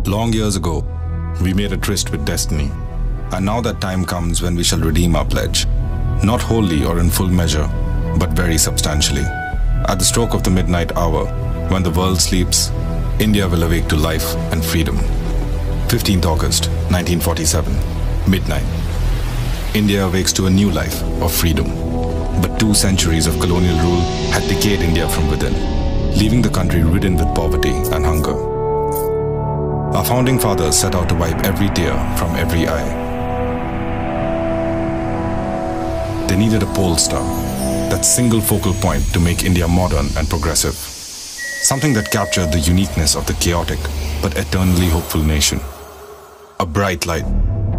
Long years ago, we made a tryst with destiny, and now that time comes when we shall redeem our pledge, not wholly or in full measure, but very substantially. At the stroke of the midnight hour, when the world sleeps, India will awake to life and freedom. 15th August, 1947, midnight. India awakes to a new life of freedom. But 2 centuries of colonial rule had decayed India from within, leaving the country ridden with poverty and hunger. Our founding fathers set out to wipe every tear from every eye. They needed a pole star, that single focal point to make India modern and progressive. Something that captured the uniqueness of the chaotic but eternally hopeful nation. A bright light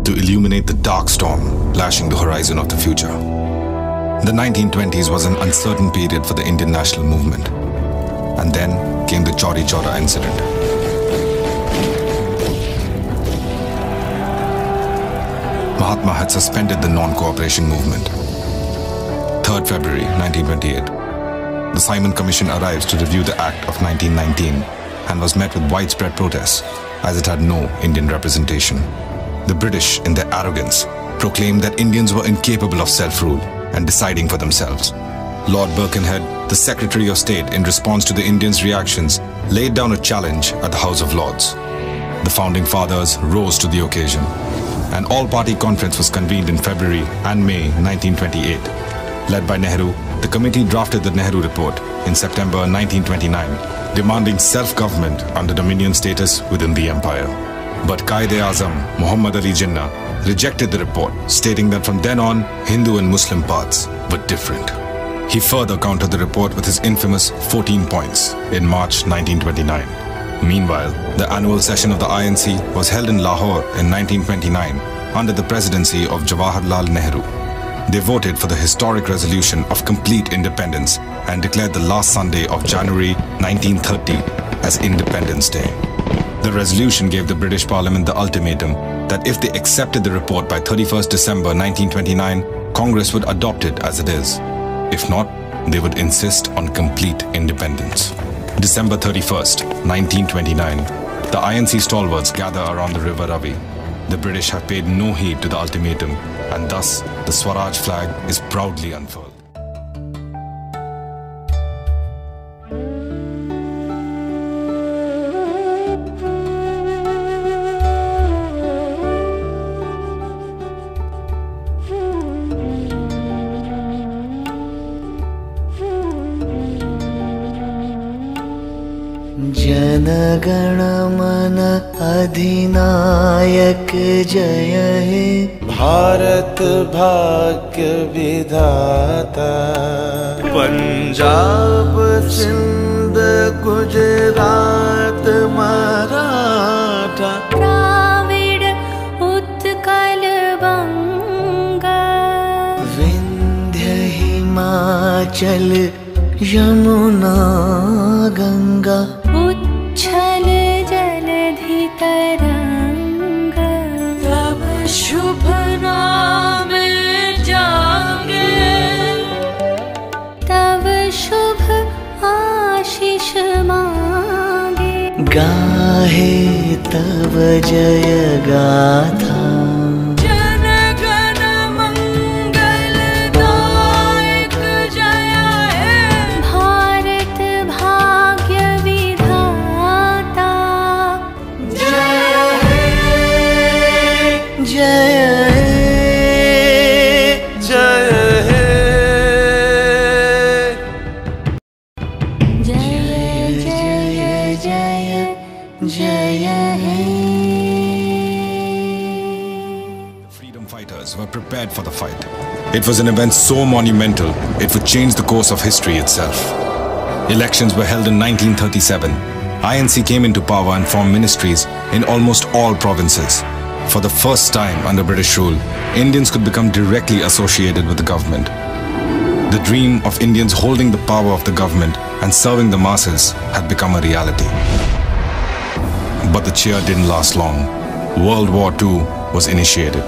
to illuminate the dark storm lashing the horizon of the future. The 1920s was an uncertain period for the Indian national movement. And then came the Chauri Chaura incident. Mahatma had suspended the non-cooperation movement. 3rd February 1928. The Simon Commission arrives to review the Act of 1919 and was met with widespread protests as it had no Indian representation. The British, in their arrogance, proclaimed that Indians were incapable of self-rule and deciding for themselves. Lord Birkenhead, the Secretary of State, in response to the Indians' reactions, laid down a challenge at the House of Lords. The Founding Fathers rose to the occasion. An all-party conference was convened in February and May 1928. Led by Nehru, the committee drafted the Nehru Report in September 1929, demanding self-government under Dominion status within the empire. But Quaid-e-Azam, Muhammad Ali Jinnah, rejected the report, stating that from then on, Hindu and Muslim paths were different. He further countered the report with his infamous 14 points in March 1929. Meanwhile, the annual session of the INC was held in Lahore in 1929 under the presidency of Jawaharlal Nehru. They voted for the historic resolution of complete independence and declared the last Sunday of January 1930 as Independence Day. The resolution gave the British Parliament the ultimatum that if they accepted the report by 31st December 1929, Congress would adopt it as it is. If not, they would insist on complete independence. December 31st, 1929, the INC stalwarts gather around the river Ravi. The British have paid no heed to the ultimatum, and thus the Swaraj flag is proudly unfurled. जनगण मन अधिनायक जय हे भारत भाग्य विधाता पंजाब सिंध गुजरात मराठा द्राविड़ उत्कल बंगा विंध्य हिमाचल यमुना गंगा उच्छल जलधि तरंगा तब शुभ नाम जागे तब शुभ आशीष मांगे गाहे तब जय गाथा Prepared for the fight. It was an event so monumental, it would change the course of history itself. Elections were held in 1937. INC came into power and formed ministries in almost all provinces. For the first time under British rule, Indians could become directly associated with the government. The dream of Indians holding the power of the government and serving the masses had become a reality. But the cheer didn't last long. World War II was initiated.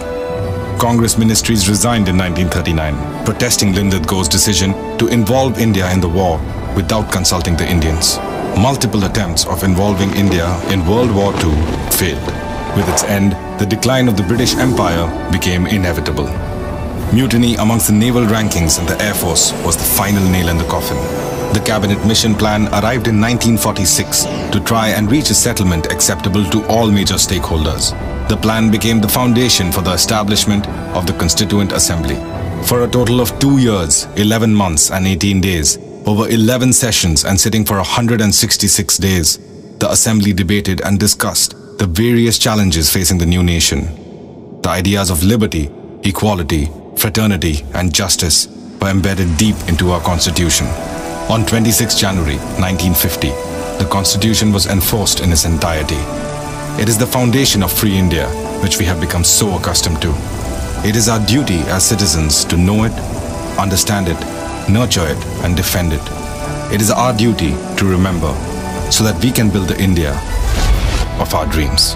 Congress ministries resigned in 1939, protesting Lindit Ghosh's decision to involve India in the war without consulting the Indians. Multiple attempts of involving India in World War II failed. With its end, the decline of the British Empire became inevitable. Mutiny amongst the naval rankings in the Air Force was the final nail in the coffin. The cabinet mission plan arrived in 1946 to try and reach a settlement acceptable to all major stakeholders. The plan became the foundation for the establishment of the Constituent Assembly. For a total of 2 years, 11 months and 18 days, over 11 sessions and sitting for 166 days, the Assembly debated and discussed the various challenges facing the new nation. The ideas of liberty, equality, fraternity and justice were embedded deep into our Constitution. On 26 January 1950, the Constitution was enforced in its entirety. It is the foundation of free India, which we have become so accustomed to. It is our duty as citizens to know it, understand it, nurture it and defend it. It is our duty to remember so that we can build the India of our dreams.